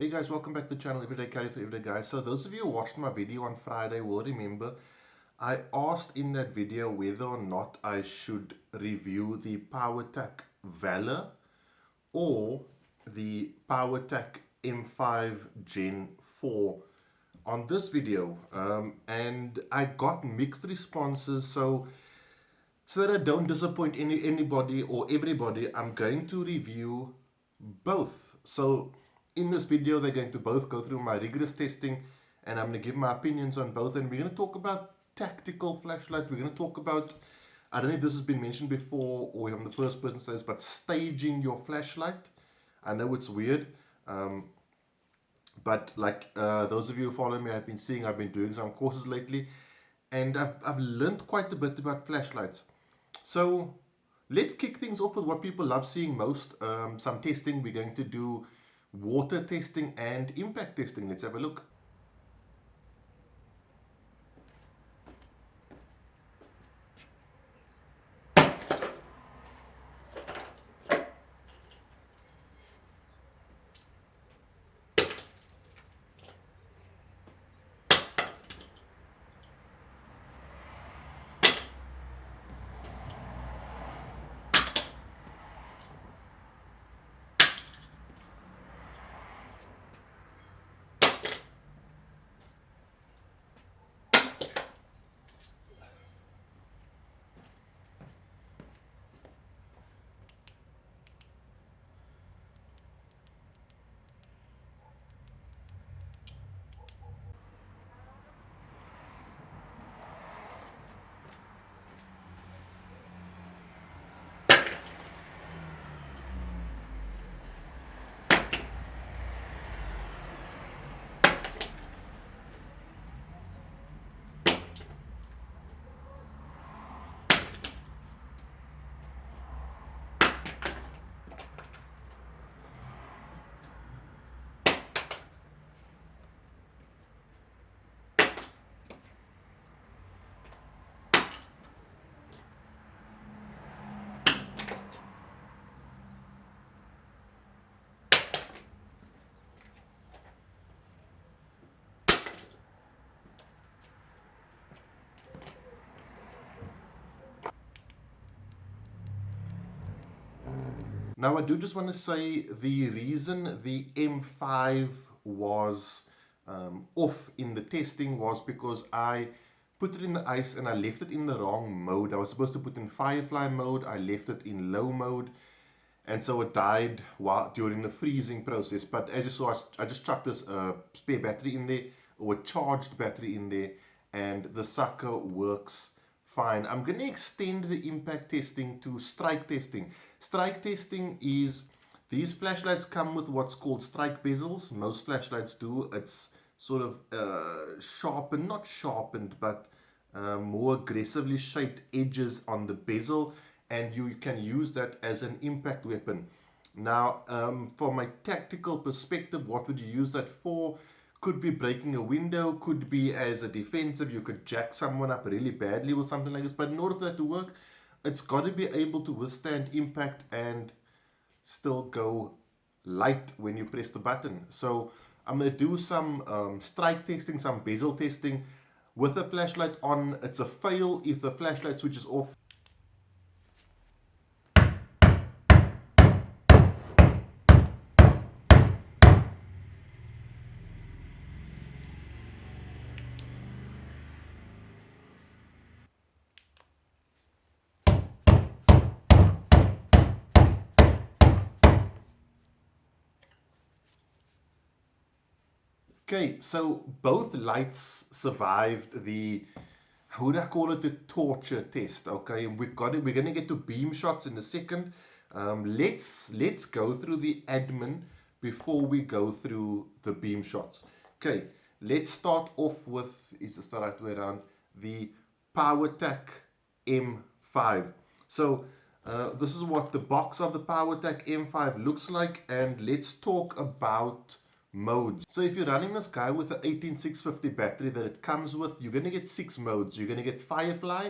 Hey guys, welcome back to the channel Everyday Carry for Everyday Guys. So those of you who watched my video on Friday will remember I asked in that video whether or not I should review the Powertac Valor or the Powertac M5 Gen 4 on this video, and I got mixed responses. So that I don't disappoint anybody or everybody, I'm going to review both. So in this video, they're going to both go through my rigorous testing, and I'm going to give my opinions on both. And we're going to talk about tactical flashlight. We're going to talk about, I don't know if this has been mentioned before or I'm the first person says, but staging your flashlight. I know it's weird, but like those of you who follow me, I've been doing some courses lately, and I've learned quite a bit about flashlights. So let's kick things off with what people love seeing most, some testing. We're going to do water testing and impact testing. Let's have a look. Now, I do just want to say the reason the M5 was off in the testing was because I put it in the ice and I left it in the wrong mode. I was supposed to put in firefly mode, I left it in low mode, and so it died during the freezing process. But as you saw, I just chucked this spare battery in there, or a charged battery in there, and the sucker works fine. I'm going to extend the impact testing to strike testing. Strike testing is, these flashlights come with what's called strike bezels. Most flashlights do. It's sort of sharpened, not sharpened, but more aggressively shaped edges on the bezel, and you can use that as an impact weapon. Now, from a tactical perspective, what would you use that for? Could be breaking a window, could be as a defensive. You could jack someone up really badly or something like this. But in order for that to work, it's got to be able to withstand impact and still go light when you press the button. So I'm going to do some strike testing, some bezel testing with the flashlight on. It's a fail if the flashlight switches off. Okay, so both lights survived the, how would I call it, the torture test. Okay, and we're going to get to beam shots in a second. Let's go through the admin before we go through the beam shots. Okay, let's start off with, is this the right way around, the Powertac M5. So this is what the box of the Powertac M5 looks like, and let's talk about modes. So if you're running this guy with an 18650 battery that it comes with, you're going to get 6 modes. You're going to get Firefly,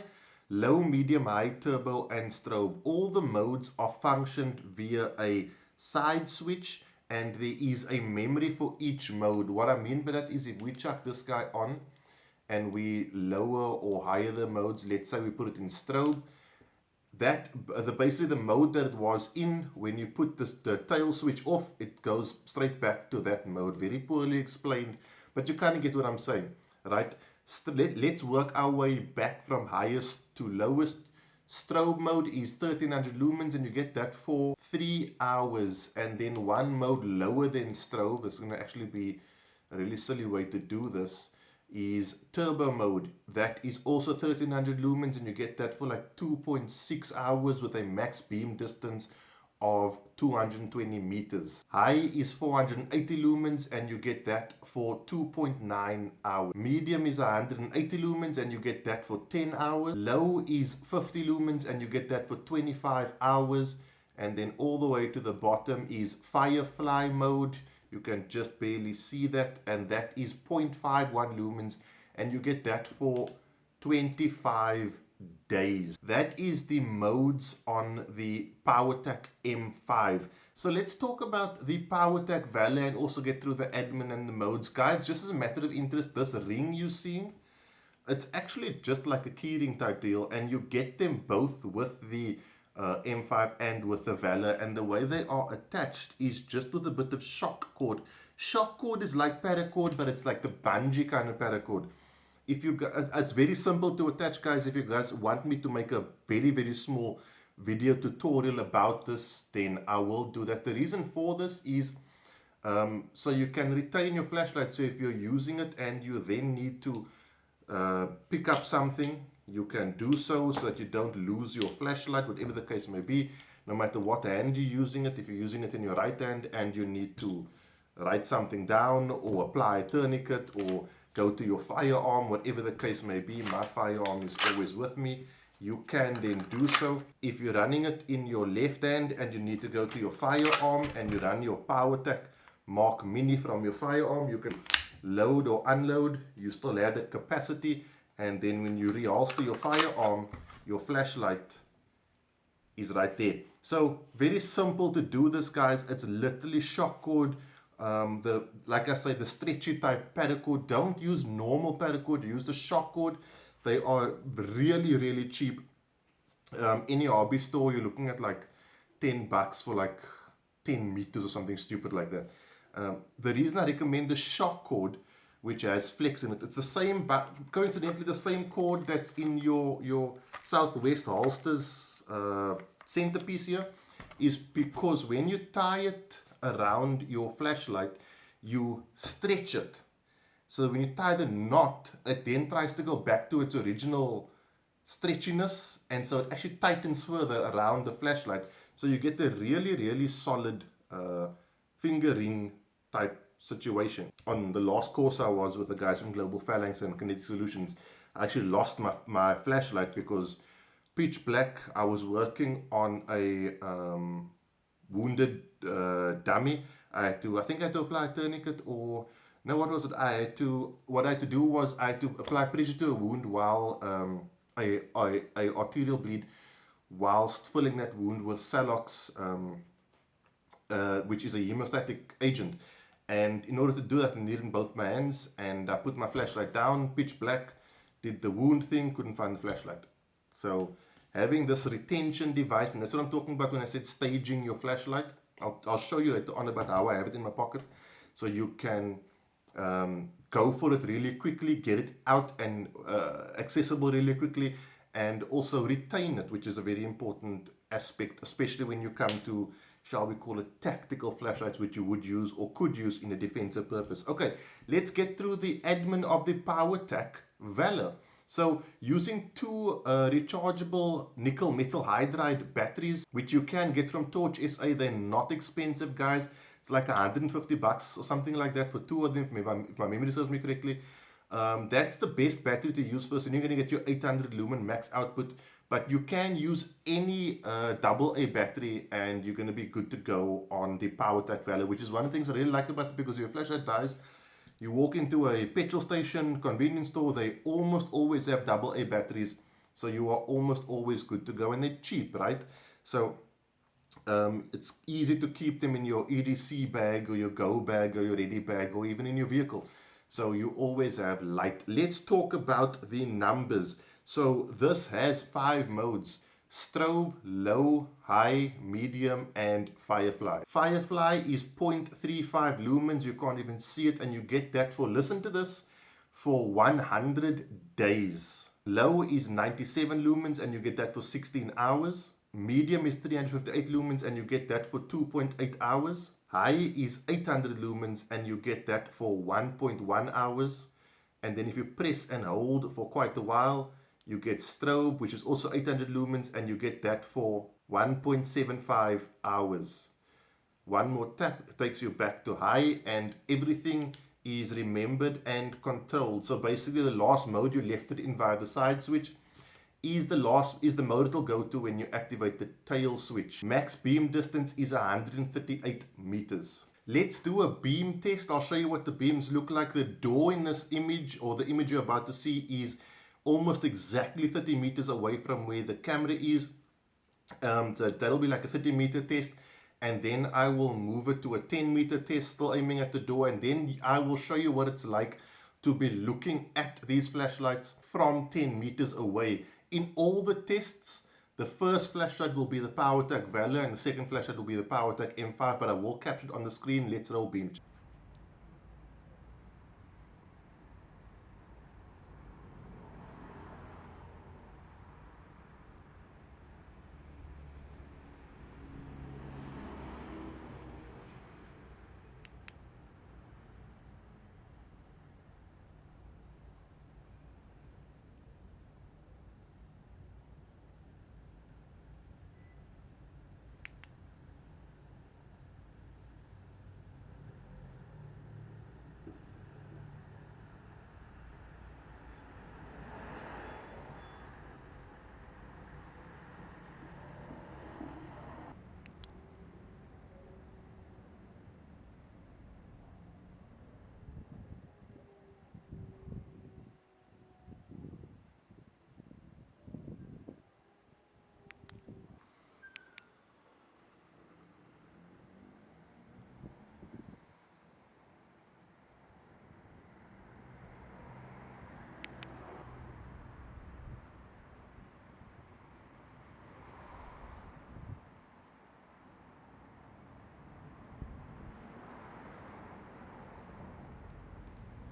low, medium, high, turbo, and strobe. All the modes are functioned via a side switch and there is a memory for each mode. What I mean by that is if we chuck this guy on and we lower or higher the modes, let's say we put it in strobe, that basically the mode that it was in, when you put the tail switch off, it goes straight back to that mode. Very poorly explained, but you kind of get what I'm saying, right? Let's work our way back from highest to lowest. Strobe mode is 1300 lumens, and you get that for 3 hours. And then one mode lower than strobe, it's going to actually be a really silly way to do this, is turbo mode. That is also 1300 lumens, and you get that for like 2.6 hours with a max beam distance of 220 meters. High is 480 lumens, and you get that for 2.9 hours. Medium is 180 lumens, and you get that for 10 hours. Low is 50 lumens, and you get that for 25 hours. And then all the way to the bottom is Firefly mode. You can just barely see that, and that is 0.51 lumens, and you get that for 25 days. That is the modes on the Powertac M5. So let's talk about the Powertac Valor and also get through the admin and the modes. Guys, just as a matter of interest, this ring you're seeing, it's actually just like a keyring type deal, and you get them both with the M5 and with the Valor, and the way they are attached is just with a bit of shock cord. Shock cord is like paracord, but it's like the bungee kind of paracord. If you, it's very simple to attach, guys. If you guys want me to make a very small video tutorial about this, then I will do that. The reason for this is so you can retain your flashlight. So if you're using it and you then need to pick up something, you can do so that you don't lose your flashlight, whatever the case may be, no matter what hand you're using it. If you're using it in your right hand and you need to write something down or apply a tourniquet or go to your firearm, whatever the case may be, my firearm is always with me, you can then do so. If you're running it in your left hand and you need to go to your firearm and you run your Powertac Mark Mini from your firearm, you can load or unload, you still have that capacity, and then when you reholster your firearm, your flashlight is right there. So very simple to do this, guys. It's literally shock cord. Like I say, the stretchy type paracord. Don't use normal paracord, use the shock cord. They are really cheap. Any hobby store, you're looking at like $10 for like 10 meters or something stupid like that. The reason I recommend the shock cord, which has flex in it, it's the same, but coincidentally the same cord that's in your Southwest holsters centerpiece here, is because when you tie it around your flashlight, you stretch it. So when you tie the knot, it then tries to go back to its original stretchiness, and so it actually tightens further around the flashlight. So you get a really solid finger ring type situation. On the last course I was with the guys from Global Phalanx and Kinetic Solutions, I actually lost my flashlight because pitch black. I was working on a wounded dummy. I think I had to apply a tourniquet, or no, what was it? What I had to do was I had to apply pressure to a wound while a arterial bleed, whilst filling that wound with Salox, which is a hemostatic agent. And in order to do that, I needed both my hands, and I put my flashlight down, pitch black, did the wound thing, couldn't find the flashlight. So having this retention device, and that's what I'm talking about when I said staging your flashlight. I'll show you later on about how I have it in my pocket, so you can go for it really quickly, get it out and accessible really quickly, and also retain it, which is a very important aspect, especially when you come to, shall we call it, tactical flashlights, which you would use or could use in a defensive purpose. Okay, let's get through the admin of the Powertac Valor. So using two rechargeable nickel metal hydride batteries, which you can get from Torch SA, they're not expensive, guys. It's like $150 or something like that for two of them, if my memory serves me correctly. That's the best battery to use first, and you're going to get your 800 lumen max output. But you can use any AA battery, and you're going to be good to go on the Powertac Valor, which is one of the things I really like about it, because if your flashlight dies, you walk into a petrol station, convenience store, they almost always have AA batteries, so you are almost always good to go, and they're cheap, right? So It's easy to keep them in your EDC bag or your go bag or your ready bag or even in your vehicle. So you always have light. Let's talk about the numbers. So this has 5 modes: strobe, low, high, medium, and firefly. Firefly is 0.35 lumens. You can't even see it, and you get that for, listen to this, for 100 days. Low is 97 lumens and you get that for 16 hours. Medium is 358 lumens and you get that for 2.8 hours. High is 800 lumens and you get that for 1.1 hours. And then if you press and hold for quite a while, you get strobe, which is also 800 lumens, and you get that for 1.75 hours. One more tap takes you back to high, and everything is remembered and controlled. So basically the last mode you left it in via the side switch is the mode it'll go to when you activate the tail switch. Max beam distance is 138 meters. Let's do a beam test. I'll show you what the beams look like. The door in this image, or the image you're about to see, is almost exactly 30 meters away from where the camera is. So that'll be like a 30-meter test, and then I will move it to a 10-meter test, still aiming at the door, and then I will show you what it's like to be looking at these flashlights from 10 meters away. In all the tests, the first flashlight will be the Powertac Valor and the second flashlight will be the Powertac M5, but I will capture it on the screen. Let's roll beam.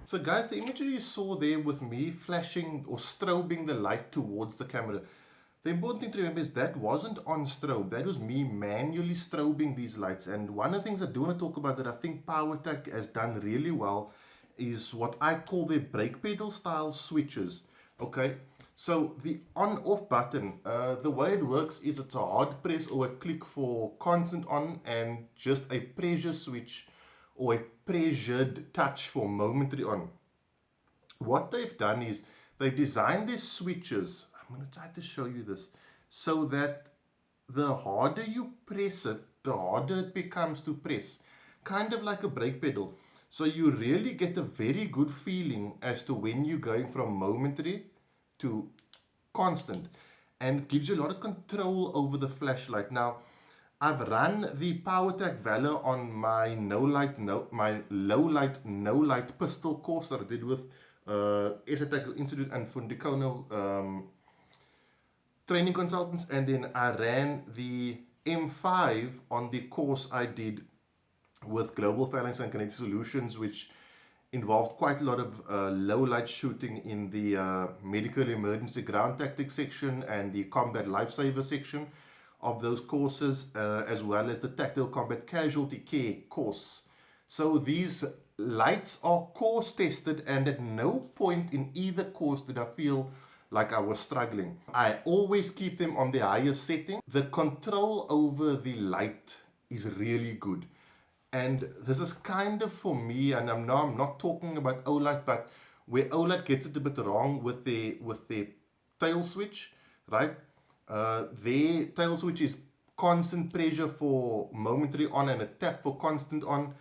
So guys, the imagery you saw there with me flashing or strobing the light towards the camera, the important thing to remember is that wasn't on strobe. That was me manually strobing these lights. And one of the things I do want to talk about that I think Powertac has done really well is what I call their brake pedal style switches. Okay, so the on-off button, the way it works is it's a hard press or a click for constant on, and just a pressure switch or a pressured touch for momentary on. What they've done is they've designed these switches. I'm going to try to show you this so that the harder you press it, the harder it becomes to press, kind of like a brake pedal. So you really get a very good feeling as to when you're going from momentary to constant, and it gives you a lot of control over the flashlight. Now, I've run the Powertac Valor on my my low light, no light pistol course that I did with SA Tactical Institute and Fundicono training consultants, and then I ran the M5 on the course I did with Global Phalanx and Kinetic Solutions, which involved quite a lot of low light shooting in the medical emergency ground tactics section and the combat lifesaver section of those courses, as well as the tactical combat casualty care course. So these lights are course tested, and at no point in either course did I feel like I was struggling. I always keep them on the highest setting. The control over the light is really good. And this is kind of for me, and I'm not talking about OLED, but where OLED gets it a bit wrong with the tail switch, right? Their tail switch is constant pressure for momentary on and a tap for constant on.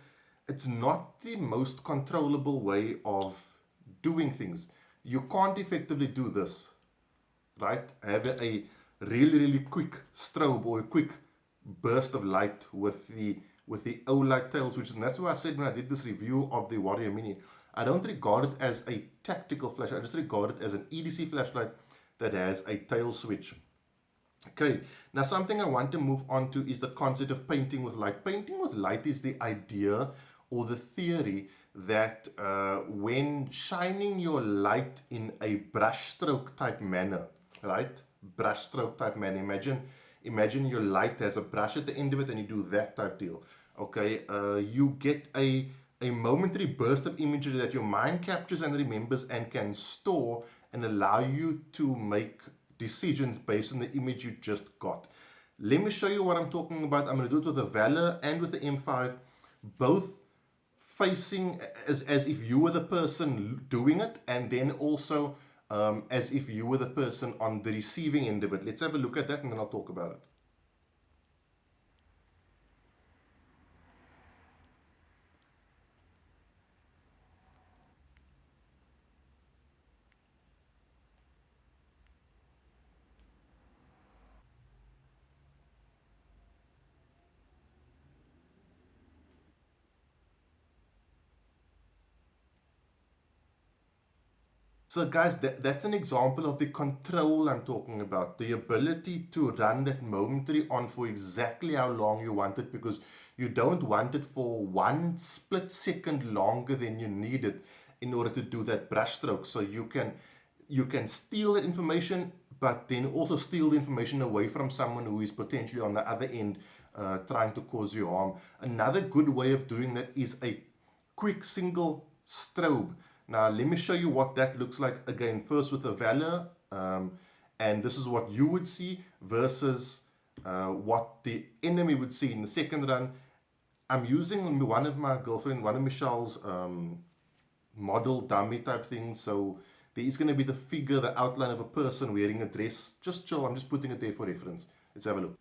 It's not the most controllable way of doing things. You can't effectively do this, right? Have a really quick strobe or a quick burst of light with the O-light tail switches. And that's why I said when I did this review of the Warrior Mini, I don't regard it as a tactical flashlight. I just regard it as an EDC flashlight that has a tail switch. Okay, now something I want to move on to is the concept of painting with light. Painting with light is the idea or the theory that when shining your light in a brushstroke type manner, right? Brushstroke type manner. Imagine your light has a brush at the end of it and you do that type deal. Okay, you get a momentary burst of imagery that your mind captures and remembers and can store and allow you to make decisions based on the image you just got. Let me show you what I'm talking about. I'm going to do it with the Valor and with the M5, both facing as if you were the person doing it, and then also as if you were the person on the receiving end of it. Let's have a look at that and then I'll talk about it. So guys, that's an example of the control I'm talking about. The ability to run that momentary on for exactly how long you want it, because you don't want it for 1 split second longer than you need it in order to do that brush stroke. So you can steal that information, but then also steal the information away from someone who is potentially on the other end trying to cause you harm. Another good way of doing that is a quick single strobe. Now let me show you what that looks like again, first with the Valor, and this is what you would see versus what the enemy would see in the second run. I'm using one of Michelle's model dummy type things, so there is going to be the figure, the outline of a person wearing a dress. Just chill, I'm just putting it there for reference. Let's have a look.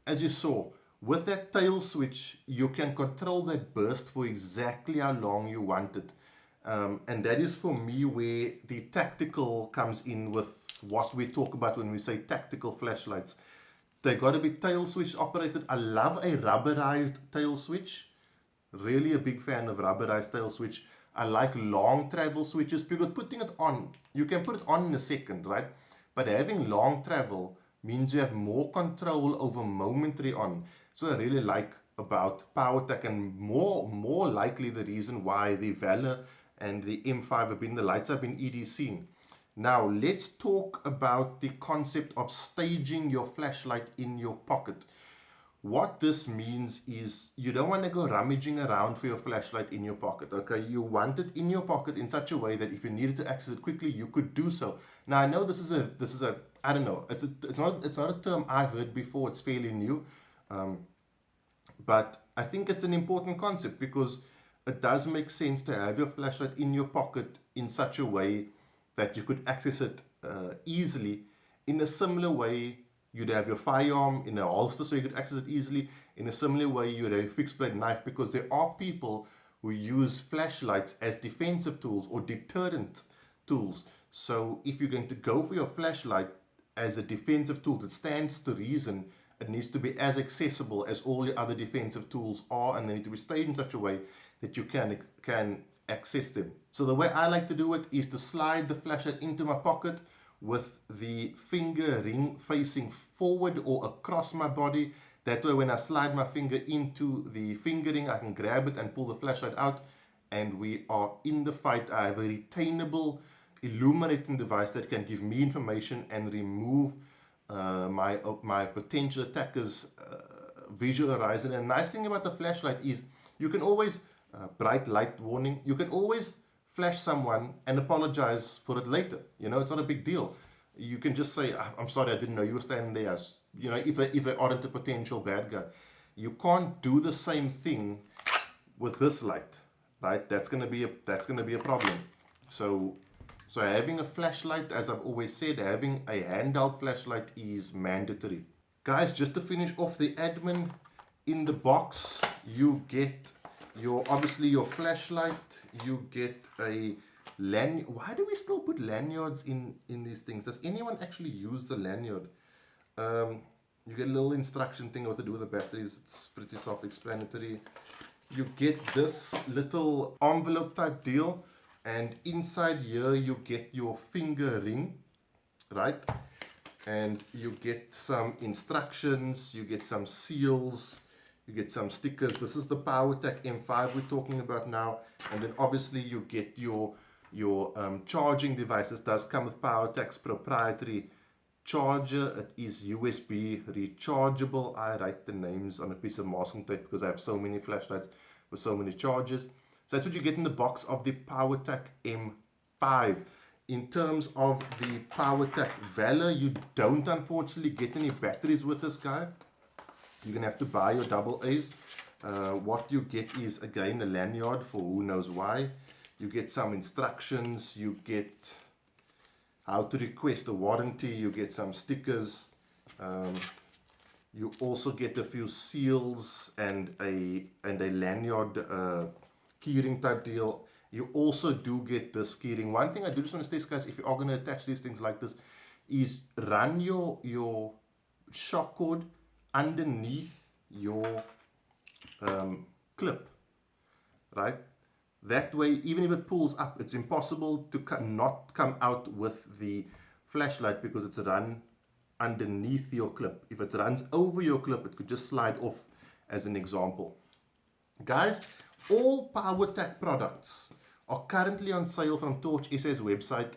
As you saw, with that tail switch, you can control that burst for exactly how long you want it. And that is for me where the tactical comes in with what we talk about when we say tactical flashlights. They got to be tail switch operated. I love a rubberized tail switch. Really a big fan of rubberized tail switch. I like long travel switches because putting it on, you can put it on in a second, right? But having long travel means you have more control over momentary on. So I really like about Powertac, and more likely the reason why the Valor and the M5 have been the lights I've been EDCing. Now let's talk about the concept of staging your flashlight in your pocket. What this means is you don't want to go rummaging around for your flashlight in your pocket. Okay, you want it in your pocket in such a way that if you needed to access it quickly, you could do so. Now I know this is a I don't know, it's not a term I've heard before. It's fairly new, but I think it's an important concept because it does make sense to have your flashlight in your pocket in such a way that you could access it easily. In a similar way, you'd have your firearm in a holster so you could access it easily. In a similar way, you'd have a fixed blade knife, because there are people who use flashlights as defensive tools or deterrent tools. So if you're going to go for your flashlight as a defensive tool, that stands to reason it needs to be as accessible as all your other defensive tools are, and they need to be staged in such a way that you can access them. So the way I like to do it is to slide the flashlight into my pocket with the finger ring facing forward or across my body. That way when I slide my finger into the finger ring, I can grab it and pull the flashlight out, and we are in the fight. I have a retainable illuminating device that can give me information and remove my potential attackers' visual horizon. And the nice thing about the flashlight is you can always, bright light warning, you can always flash someone and apologize for it later. You know, it's not a big deal. You can just say, I'm sorry, I didn't know you were standing there. You know, if they aren't a potential bad guy. You can't do the same thing with this light, right? That's gonna be a problem. So having a flashlight, as I've always said, having a handheld flashlight is mandatory. Guys, just to finish off the admin, in the box you get obviously your flashlight, you get a lanyard. Why do we still put lanyards in these things? Does anyone actually use the lanyard? You get a little instruction thing what to do with the batteries. It's pretty self-explanatory. You get this little envelope type deal, and inside here you get your finger ring, right? And you get some instructions, you get some seals, you get some stickers. This is the Powertac M5 we're talking about now. And then obviously you get your charging device. This does come with Powertac's proprietary charger. It is USB rechargeable. I write the names on a piece of masking tape because I have so many flashlights with so many chargers. So that's what you get in the box of the Powertac M5. In terms of the Powertac Valor, you don't unfortunately get any batteries with this guy. You're going to have to buy your AA's. What you get is, again, a lanyard for who knows why. You get some instructions. You get how to request a warranty. You get some stickers. You also get a few seals and a lanyard keyring type deal. You also do get this keyring. One thing I do just want to say, guys, if you are going to attach these things like this, is run your shock cord underneath your clip, right? That way, even if it pulls up, it's impossible to not come out with the flashlight because it's run underneath your clip. If it runs over your clip, it could just slide off, as an example. Guys, all Powertac products are currently on sale from Torch SA's website,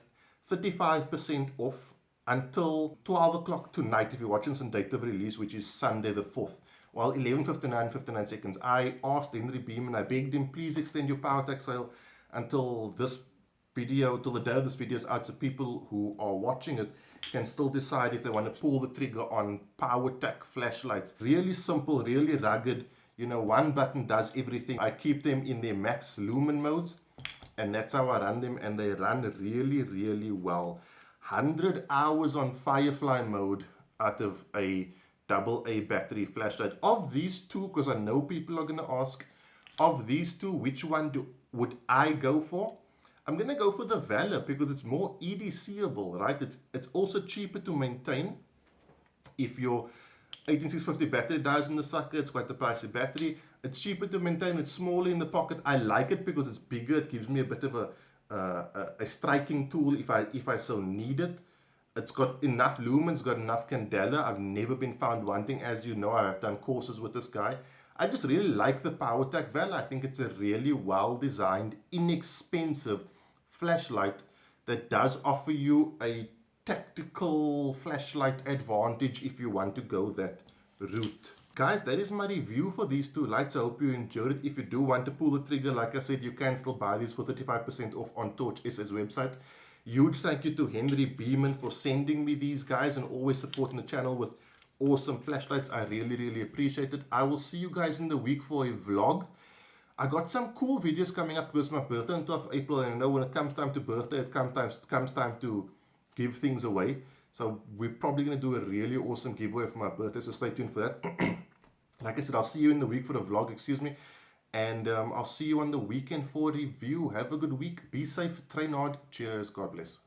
35% off until 12 o'clock tonight if you're watching some date of release, which is Sunday the 4th. Well, 11:59 seconds. I asked Henry Beeman, I begged him, please extend your Powertac sale until this video, till the day of this video is out, so people who are watching it can still decide if they want to pull the trigger on Powertac flashlights. Really simple, really rugged. You know, one button does everything. I keep them in their max lumen modes, and that's how I run them, and they run really, really well. 100 hours on Firefly mode out of a AA battery flashlight. Of these two, because I know people are going to ask, of these two, which one would I go for? I'm going to go for the Valor because it's more EDCable, right? It's also cheaper to maintain. If your 18650 battery dies in the sucker, it's quite a pricey battery. It's cheaper to maintain, it's smaller in the pocket. I like it because it's bigger. It gives me a bit of a striking tool if I so need it. It's got enough lumens, got enough candela. I've never been found wanting. As you know, I have done courses with this guy. I just really like the Powertac Valor. I think it's a really well designed, inexpensive flashlight that does offer you a tactical flashlight advantage if you want to go that route. Guys, that is my review for these two lights. I hope you enjoyed it. If you do want to pull the trigger, like I said, you can still buy these for 35% off on Torch SA's website. Huge thank you to Henry Beeman for sending me these guys and always supporting the channel with awesome flashlights. I really, really appreciate it. I will see you guys in the week for a vlog. I got some cool videos coming up because my birthday on 12th of April, and I know when it comes time to birthday, it comes time to give things away. So we're probably going to do a really awesome giveaway for my birthday, so stay tuned for that. Like I said, I'll see you in the week for the vlog, excuse me. And I'll see you on the weekend for a review. Have a good week. Be safe. Train hard. Cheers. God bless.